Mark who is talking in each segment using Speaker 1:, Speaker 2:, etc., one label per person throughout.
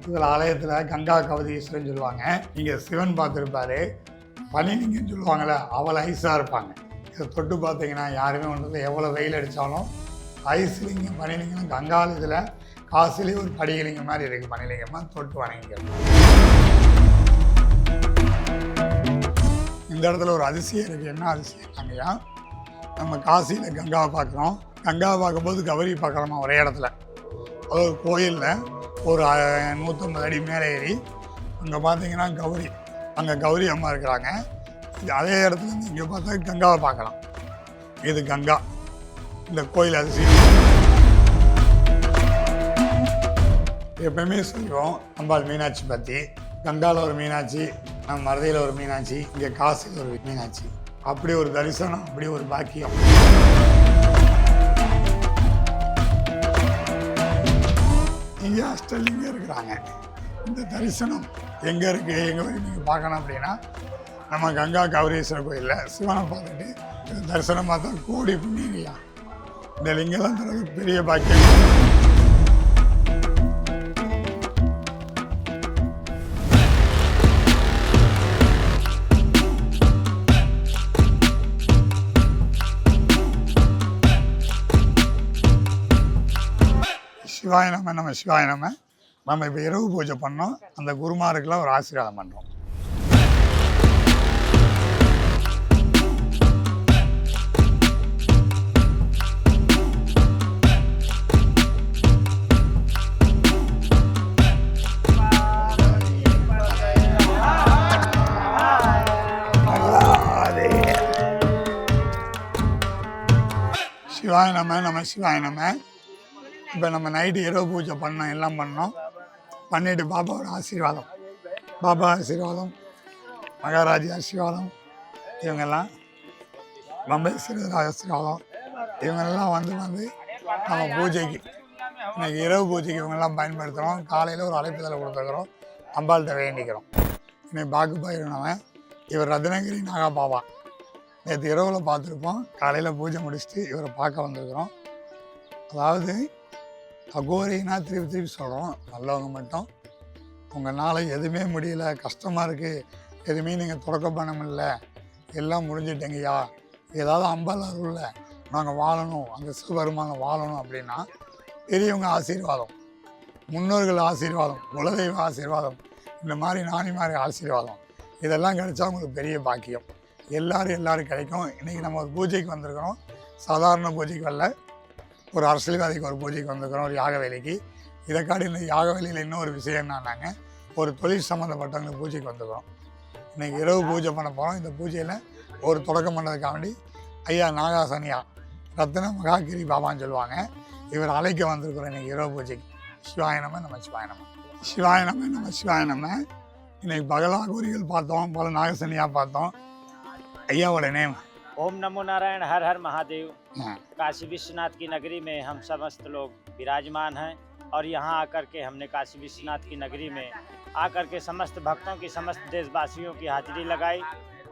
Speaker 1: இதில் ஆலயத்தில் கங்கா கவதீஸ்வரன் சொல்லுவாங்க. இங்கே சிவன் பார்த்துருப்பாரு. பனிலிங்கன்னு சொல்லுவாங்கள்ல, அவ்வளோ ஐஸாக இருப்பாங்க. இதை தொட்டு பார்த்தீங்கன்னா யாருமே ஒன்று எவ்வளோ வெயில் அடித்தாலும் ஐஸ்லிங்கம் பனிலிங்கம் கங்கால் இதில் காசுலேயே ஒரு படிகலிங்கம் மாதிரி இருக்குது. பனிலிங்கமாக தொட்டு வணங்கிக்கிறோம். இந்த இடத்துல ஒரு அதிசயம் இருக்குது. என்ன அதிசயம் நாங்கயா, நம்ம காசியில் கங்காவை பார்க்குறோம். கங்காவை பார்க்கும்போது கௌரி பார்க்குறோமா ஒரே இடத்துல. அது ஒரு கோயிலில் ஒரு 150 அடி மேலே ஏறி அங்கே பார்த்தீங்கன்னா கௌரி, அங்கே கௌரி அம்மா இருக்கிறாங்க. அதே இடத்துல இங்கே பார்த்தா கங்காவை பார்க்கலாம். இது கங்கா, இந்த கோயில் அதிசயம். எப்பயுமே சொல்லுவோம் அம்பாள் மீனாட்சி பற்றி. கங்காவில் ஒரு மீனாட்சி, நம்ம மருதையில் ஒரு மீனாட்சி, இங்கே காசியில் ஒரு மீனாட்சி. அப்படி ஒரு தரிசனம், அப்படி ஒரு பாக்கியம். இங்கே அஷ்டலிங்கம் இருக்கிறாங்க. இந்த தரிசனம் எங்கே இருக்குது, எங்கே போய் நீங்கள் பார்க்கணும் அப்படின்னா நம்ம கங்கா கௌரீஸ்வரர் கோயிலில் சிவனை பார்த்துட்டு தரிசனம் பார்த்தா கோடி புண்ணியங்கய்யா. இந்த லிங்கெல்லாம் தரது பெரிய பாக்கியம். சிவாய நம்ம நம்ம சிவாய நம்ம இப்போ இரவு பூஜை பண்ணோம். அந்த குருமாருக்கெல்லாம் ஒரு ஆசீர்வாதம் பண்ணுறோம். சிவாய நம்ம சிவாய நம்ம. இப்போ நம்ம நைட்டு இரவு பூஜை பண்ணோம், எல்லாம் பண்ணோம். பண்ணிவிட்டு பாபாவோட ஆசீர்வாதம், பாபா ஆசீர்வாதம், மகாராஜி ஆசீர்வாதம், இவங்கெல்லாம் பம்பேஸ்வரர் ஆசீர்வாதம், இவங்கெல்லாம் வந்து நம்ம பூஜைக்கு இன்றைக்கி இரவு பூஜைக்கு இவங்கெல்லாம் பயன்படுத்துகிறோம். காலையில் ஒரு அழைப்புதலை கொடுத்துருக்குறோம், அம்பாள்கிட்ட வேண்டிக்கிறோம். இன்னைக்கு பாக்கு பயிரினவன் இவர் ரத்னகிரி நாகா பாபா. நேற்று இரவில் பார்த்துருப்போம். காலையில் பூஜை முடிச்சுட்டு இவரை பார்க்க வந்திருக்கிறோம். அதாவது அகோரின்னா திருப்பி சொல்கிறோம், நல்லவங்க மட்டும் உங்களால் எதுவுமே முடியல, கஷ்டமாக இருக்குது, எதுவுமே நீங்கள் தொடக்க பண்ண முடியல, எல்லாம் முடிஞ்சிட்டேங்கய்யா, ஏதாவது அம்பாள் அருள்ல நாங்கள் வாழணும், அந்த சிவபெருமானம் வாழணும் அப்படின்னா பெரியவங்க ஆசீர்வாதம், முன்னோர்கள் ஆசீர்வாதம், குலதெய்வ ஆசீர்வாதம், இந்த மாதிரி நானி மாதிரி ஆசீர்வாதம், இதெல்லாம் கிடைச்சா உங்களுக்கு பெரிய பாக்கியம். எல்லோரும் கிடைக்கும். இன்றைக்கி நம்ம ஒரு பூஜைக்கு வந்திருக்கிறோம். சாதாரண பூஜைக்கு வரல, ஒரு அரசியல்வாதிக்கு ஒரு பூஜைக்கு வந்திருக்கிறோம், ஒரு யாக வேலைக்கு. இதை காட்டி இந்த யாக வேலையில் இன்னொரு விஷயம் என்னன்னாங்க, ஒரு தொழில் சம்மந்தப்பட்டவங்களுக்கு பூஜைக்கு வந்திருக்கிறோம். இன்றைக்கி இரவு பூஜை பண்ண போகிறோம். இந்த பூஜையில் ஒரு தொடக்கம் பண்ணதுக்காக வேண்டி ஐயா நாகாசனியா ரத்ன மகாகிரி பாபான்னு சொல்லுவாங்க, இவர் அழைக்க வந்திருக்கிறோம் இன்றைக்கி இரவு பூஜைக்கு. சிவாயனம நம்ம சிவாயனம சிவாயனம நம்ம சிவாயனம. இன்றைக்கி பகலா கோரிகள் பார்த்தோம், பல நாகசனியா பார்த்தோம். ஐயாவோட நேம்
Speaker 2: ओम नमो नारायण, हर हर महादेव। काशी विश्वनाथ की नगरी में हम समस्त लोग विराजमान हैं और यहाँ आकर के हमने काशी विश्वनाथ की नगरी में आकर के समस्त भक्तों की, समस्त देशवासियों की हाजिरी लगाई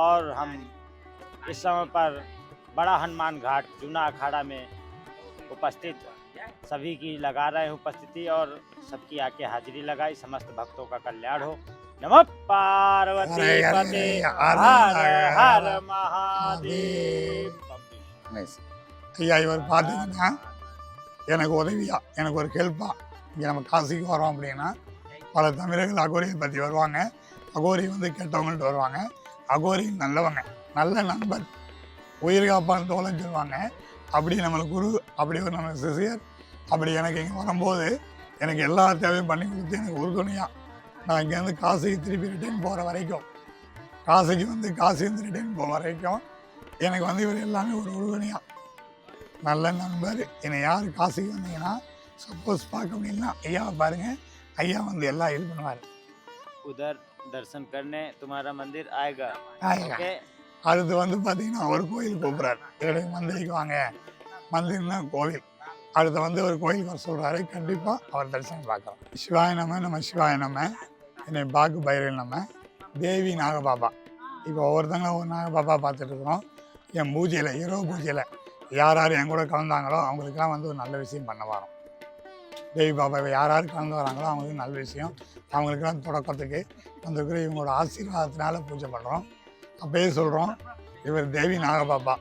Speaker 2: और हम इस समय पर बड़ा हनुमान घाट जूना अखाड़ा में उपस्थित सभी की लगा रहे हैं उपस्थिति और सबकी आके हाजिरी लगाई। समस्त भक्तों का कल्याण हो। नमः पार्वती पते हर हर महादेव।
Speaker 1: ஐயா இவர் பார்த்தீங்கன்னா எனக்கு உதவியா, எனக்கு ஒரு ஹெல்ப்பாக, இங்கே நம்ம காசிக்கு வரோம் அப்படின்னா பல தமிழர்கள் அகோரியை பற்றி வருவாங்க. அகோரி வந்து கெட்டவங்கள்ட்ட வருவாங்க, அகோரி நல்லவங்க, நல்ல நண்பர், உயிர் காப்பான் தோழன்னு சொல்லுவாங்க. அப்படி நம்மளுக்கு குரு, அப்படி ஒரு நம்ம சிசியர். அப்படி எனக்கு இங்கே வரும்போது எனக்கு எல்லா தேவையும் பண்ணி கொடுத்து எனக்கு உறுதுணையாக, நான் இங்கேருந்து காசிக்கு திருப்பி ரிட்டர்ன் போகிற வரைக்கும், காசிக்கு வந்து காசிலேருந்து ரிட்டர்ன் போகிற வரைக்கும் எனக்கு வந்து இவர் எல்லாமே ஒரு உறுதுணையாக, நல்ல நண்பர். என்னை யார் காசிக்கு வந்தீங்கன்னா சப்போஸ் பார்க்க முடியலன்னா ஐயாவை பாருங்கள், ஐயா வந்து எல்லாம் இது பண்ணுவார்.
Speaker 2: उधर दर्शन करने तुम्हारा मंदिर आएगा।
Speaker 1: அடுத்து வந்து பார்த்தீங்கன்னா ஒரு கோயில் கூப்பிட்றாரு, என்னுடைய மந்திரிக்கு வாங்க, மந்திரின்னா கோவில். அடுத்து வந்து ஒரு கோயிலுக்கு வர சொல்கிறாரு, கண்டிப்பாக அவர் தரிசனம் பார்க்கலாம். சிவாய நம்ம சிவாய நம்ம. என்னை பாக்கு பைரல் நம்ம தேவி நாகபாபா. இப்போ ஒவ்வொருத்தங்களும் ஒரு நாகபாபா பார்த்துட்டு இருக்கிறோம். என் பூஜையில், இரவு பூஜையில் யார் யார் என் கூட கலந்தாங்களோ அவங்களுக்கெல்லாம் வந்து ஒரு நல்ல விஷயம் பண்ண வரோம். தேவி பாபாவை யார் யார் கலந்து வராங்களோ அவங்களுக்கு நல்ல விஷயம். அவங்களுக்கெல்லாம் தொடக்கத்துக்கு வந்திருக்கிற இவங்களோட ஆசீர்வாதத்தினால பூஜை பண்ணுறோம். அப்பயே சொல்கிறோம், இவர் தேவி நாகபாபா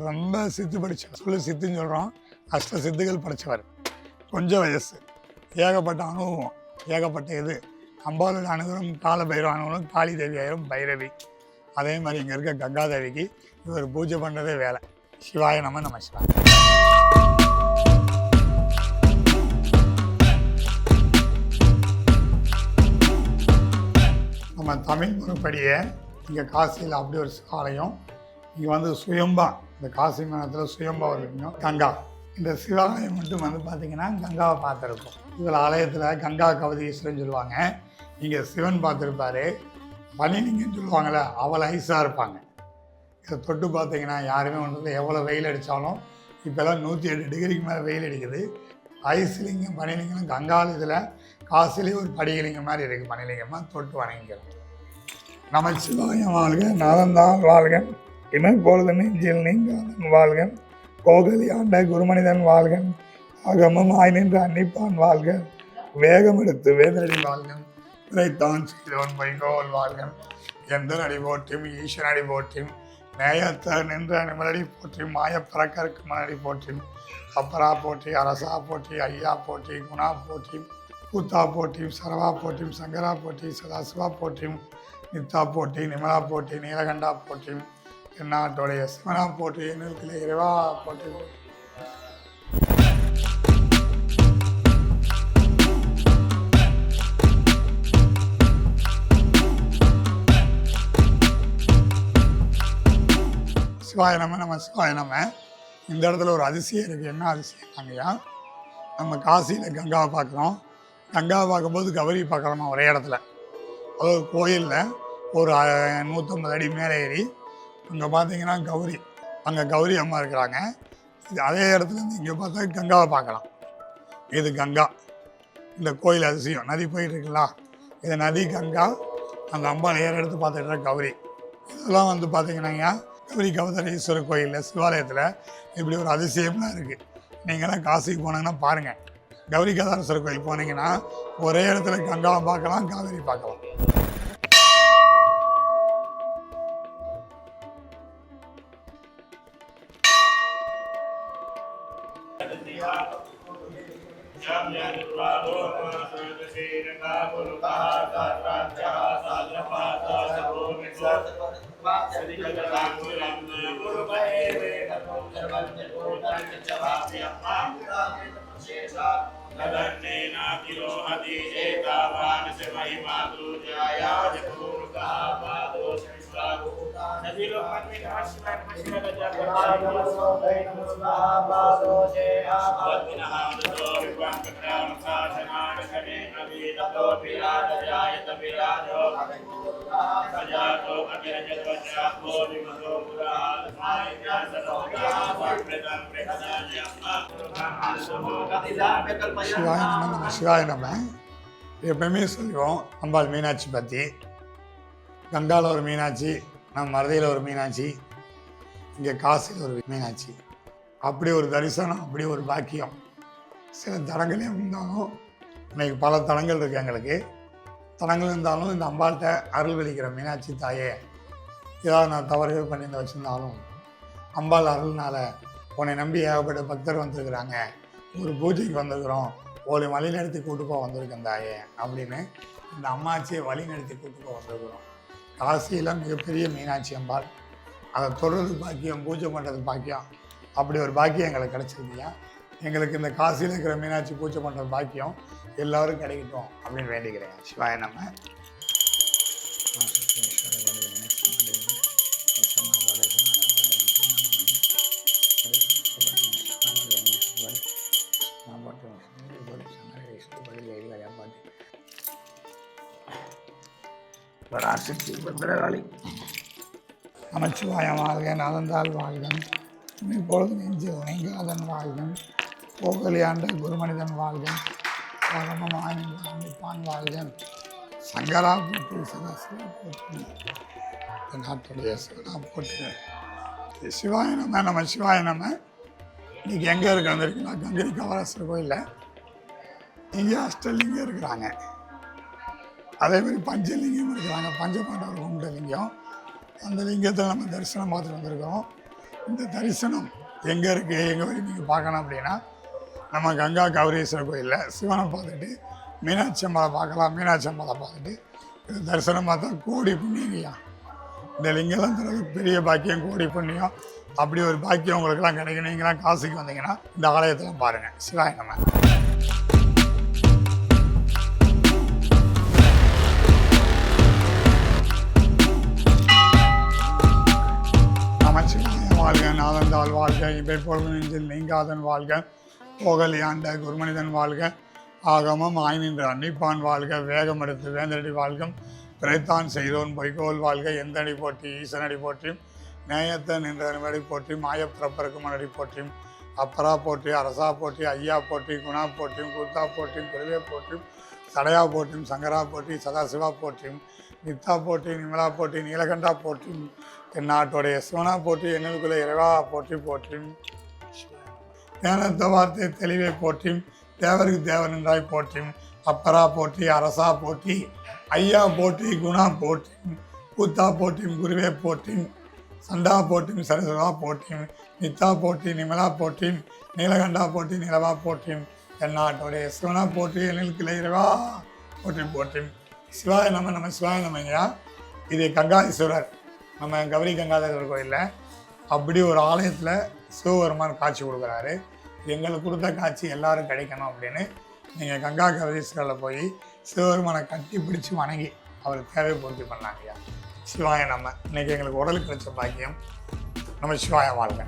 Speaker 1: ரொம்ப சித்து படித்தவர். சொல்லு சித்துன்னு சொல்கிறோம், அஷ்ட சித்துகள் படித்தவர். கொஞ்சம் வயசு, ஏகப்பட்ட அனுபவம், ஏகப்பட்ட இது. அம்பாலோட அனுகிரகம், கால பைரவ அனுகிரகம், காளி தேவி ஆயிரம் பைரவி. அதே மாதிரி இங்கே இருக்க கங்காதேவிக்கு இவர் பூஜை பண்ணுறதே வேலை. சிவாய நம நம சிவாய. நம்ம தமிழ் முறைப்படியே இங்கே காசியில் அப்படி ஒரு சிவாலயம். இங்கே வந்து சுயம்பா, இந்த காசி மனத்தில் சுயம்பா இருக்கணும் கங்கா. இந்த சிவாலயம் மட்டும் வந்து பார்த்திங்கன்னா கங்காவை பார்த்துருக்கோம். இதில் ஆலயத்தில் கங்கா கவதீஸ்வரன் சொல்லுவாங்க. இங்கே சிவன் பார்த்துருப்பாரு. பனிலிங்கன்னு சொல்லுவாங்கள்ல, அவள் ஐஸாக இருப்பாங்க. இதை தொட்டு பார்த்தீங்கன்னா யாருமே ஒன்று எவ்வளோ வெயில் அடித்தாலும் இப்போல்லாம் 108 டிகிரிக்கு மேலே வெயில் அடிக்குது. ஐஸ்லிங்கம் பனிலிங்கம் கங்கால் இதில் காசிலே ஒரு படிகலிங்கம் மாதிரி இருக்குது. பனிலிங்கமாக தொட்டு வணங்கிக்கிறோம். நமச்சிவாயம் வாழ்க, நாதந்தான் வாழ்க, இமைப்பொழுது நெஞ்சில் நீங்காதன் வாழ்க, கோகலி ஆண்ட குருமனிதன் வாழ்க, அகமும் ஆய் நின்று அன்னிப்பான் வாழ்க, வேகம் எடுத்து வேதனடி வாழ்க, இதைத்தான் செய்தவன் வைகோல் வாழ்க, எந்த நடி போற்றியும் ஈஸ்வரடி போற்றியும் நேயத்த நின்ற நிமலடி போற்றியும் மாயப்பறக்கருக்கு மலடி போற்றியும் அப்பரா போற்றி அரசா போற்றி ஐயா போற்றி குணா போற்றியும் கூத்தா போற்றியும் சரவா போற்றியும் சங்கரா போற்றி சதாசிவா போற்றியும் நித்தா போற்றி நிமலா போற்றி நீலகண்டா போற்றியும் தென்னாட்டோடைய சிவனா போற்றி நிலத்திலே இறைவா போற்றி. சிவாய நம்ம நம்ம சிவாய நம்ம. இந்த இடத்துல ஒரு அதிசயம் இருக்குது. என்ன அதிசயம் நாங்கய்யா, நம்ம காசியில் கங்காவை பார்க்குறோம். கங்காவை பார்க்கும்போது கௌரி பார்க்குறோமா ஒரே இடத்துல. அதாவது கோயிலில் ஒரு 150 அடி மேலே ஏறி அங்கே பார்த்தீங்கன்னா கௌரி, அங்கே கௌரி அம்மா இருக்கிறாங்க. இது அதே இடத்துலேருந்து இங்கே பார்த்தா கங்காவை பார்க்கலாம். இது கங்கா, இந்த கோயில் அதிசயம். நதி போயிட்டு இருக்குங்களா, இது நதி கங்கா. அந்த அம்பாள் ஏற எடுத்து பார்த்துட்டு கௌரி. இதெல்லாம் வந்து பார்த்தீங்கன்னாங்க கௌரி கவதரீஸ்வரர் கோயிலில் சிவாலயத்தில் இப்படி ஒரு அதிசயம்லாம் இருக்குது. நீங்களாம் காசிக்கு போனீங்கன்னா பாருங்கள். கௌரி கவதரீஸ்வரர் கோயில் போனீங்கன்னா ஒரே இடத்துல கங்காவை பார்க்கலாம், காவேரி பார்க்கலாம். சிவாய நம்ம சிவாய நம்ம. எப்பயுமே சொல்லுவோம் அம்பாள் மீனாட்சி பற்றி. கங்காவில் ஒரு மீனாட்சி, நம்ம மருதையில் ஒரு மீனாட்சி, இங்கே காசியில் ஒரு மீனாட்சி. அப்படி ஒரு தரிசனம், அப்படி ஒரு பாக்கியம். சில தடங்களே இருந்தாலும் இன்றைக்கி பல தடங்கள் இருக்குது எங்களுக்கு. தடங்கள் இருந்தாலும் இந்த அம்பாள்கிட்ட அருள் வெளிக்கிற மீனாட்சி தாயே, ஏதாவது நான் தவறுகள் பண்ணியிருந்த வச்சுருந்தாலும் அம்பாள் அருள்னால் உன்னை நம்பி ஏகப்பட்ட பக்தர் வந்திருக்கிறாங்க, ஒரு பூஜைக்கு வந்திருக்கிறோம், ஒரு வழி நடத்தி கூட்டு போக வந்திருக்கேன் தாயே அப்படின்னு இந்த அம்மாச்சியை வழி நடத்தி கூட்டு போக வந்திருக்கிறோம். காசியில் மிகப்பெரிய மீனாட்சி அம்பாள். அதை தொடுறது பாக்கியம், பூஜை பண்ணுறது பாக்கியம். அப்படி ஒரு பாக்கியம் எங்களுக்கு கிடச்சிருக்கியா. எங்களுக்கு இந்த காசியில் இருக்கிற மீனாட்சி பூஜை பண்ணுறது பாக்கியம் எல்லோரும் கிடைக்கட்டும் அப்படின்னு வேண்டிக்கிறேன். சிவாய நம்ம. பராசக்தி பத்திரகாளி. நமச்சிவாயம் வாழ்க, நாதந்தால் வாழ்கன், இப்பொழுது நெஞ்சில் நீங்காதன் வாழ்கன், கோகலியாண்ட குருமனிதன் வாழ்கன், அகமமான் வாழ்கன், சங்கரா போட்டு சதாசிவா போட்டு நாட்டுடைய சிவனா போட்டு. சிவாய நம்ம நம்ம சிவாய நம்ம. இன்றைக்கி எங்கே இருக்க வந்திருக்குன்னா கங்கரி கவரேஸ்வரர் கோயிலில் இங்கே அஷ்டலிங்கம் இருக்கிறாங்க, அதே மாதிரி பஞ்சலிங்கம் இருக்கிறாங்க. பஞ்சபாண்டவர் கும்பிட்ட லிங்கம், அந்த லிங்கத்தில் நம்ம தரிசனம் பார்த்துட்டு வந்திருக்கோம். இந்த தரிசனம் எங்கே இருக்குது, எங்கே போய் நீங்கள் பார்க்கணும் அப்படின்னா, நம்ம கங்கா கௌரீஸ்வரர் கோயிலில் சிவனை பார்த்துட்டு மீனாட்சி அம்மாவை பார்க்கலாம். மீனாட்சி அம்மாவை பார்த்துட்டு இது தரிசனம் பார்த்தா கோடி புண்ணியங்கய்யா. இந்த லிங்கெல்லாம் தரது பெரிய பாக்கியம், கோடி புண்ணியம். அப்படி ஒரு பாக்கியம் உங்களுக்கெல்லாம் கிடைக்கும். நீங்களாம் காசிக்கு வந்தீங்கன்னா இந்த ஆலயத்தில் பாருங்கள். சிவாய நம. நமச்சிவாய வாழ்க, நாதந்தாள் வாழ்க, இவை பொழுது நெஞ்சில் நீங்காதன் வாழ்க, போகலியாண்ட குருமனிதன் வாழ்க, ஆகமம் ஆய்நின்ற அன்னிப்பான் வாழ்க, வேகம் எடுத்து வேந்தடி வாழ்கம், பிறைத்தான் செய்தோன் பொய்கோல் வாழ்க, எந்தடி போற்றி ஈசனடி போற்றியும், நேயத்தை நின்ற நிமடி போற்றியும், மாயப்பிறப்பருக்கு மனடி போற்றியும், அப்பரா போற்றி அரசா போற்றி, ஐயா போற்றி, குணா போற்றியும், கூத்தா போற்றியும், குருவே போற்றியும், சடையா போற்றியும், சங்கரா போற்றி, சதாசிவா போற்றியும், நித்தா போற்றி, நிமலா போற்றி, நீலகண்டா போற்றியும், தென்னாட்டோடைய சிவனா போற்றி, எண்ணுக்குள்ள இறைவா போற்றி போற்றியும், ஞானத்த வார்த்தை தெளிவை போற்றியும், தேவருக்கு தேவன் என்றாய் போற்றியும், அப்பரா போற்றி அரசா போற்றி, ஐயா போற்றி, குணா போற்றியும், கூத்தா போற்றியும், குருவே போற்றியும், சண்டா போற்றியும், சரஸ்வதா போற்றியும், நித்தா போற்றி, நிமலா போற்றியும், நீலகண்டா போற்றி, நிலவா போற்றியும், தென்னாட்டோடைய சிவனா போற்றி, எண்ணுக்குள்ள இறைவா போற்றி போற்றியும். சிவாய நம்ம நம்ம சிவாய நம்மையா. இது கங்காதீஸ்வரர், நம்ம கௌரி கங்காதேஸ்வரர் கோயிலில் அப்படி ஒரு ஆலயத்தில் சிவபெருமான் காட்சி கொடுக்குறாரு. எங்களுக்கு கொடுத்த காட்சி எல்லாரும் கிடைக்கணும் அப்படின்னு நீங்கள் கங்கா கௌரீஸ்வரில் போய் சிவபெருமானை கட்டி பிடிச்சி வணங்கி அவருக்கு தேவை பூர்த்தி பண்ணாங்கய்யா. சிவாய நம்ம. இன்றைக்கி எங்களுக்கு உடலுக்கு கிடைச்ச பாக்கியம். நம்ம சிவாய வாழ்க.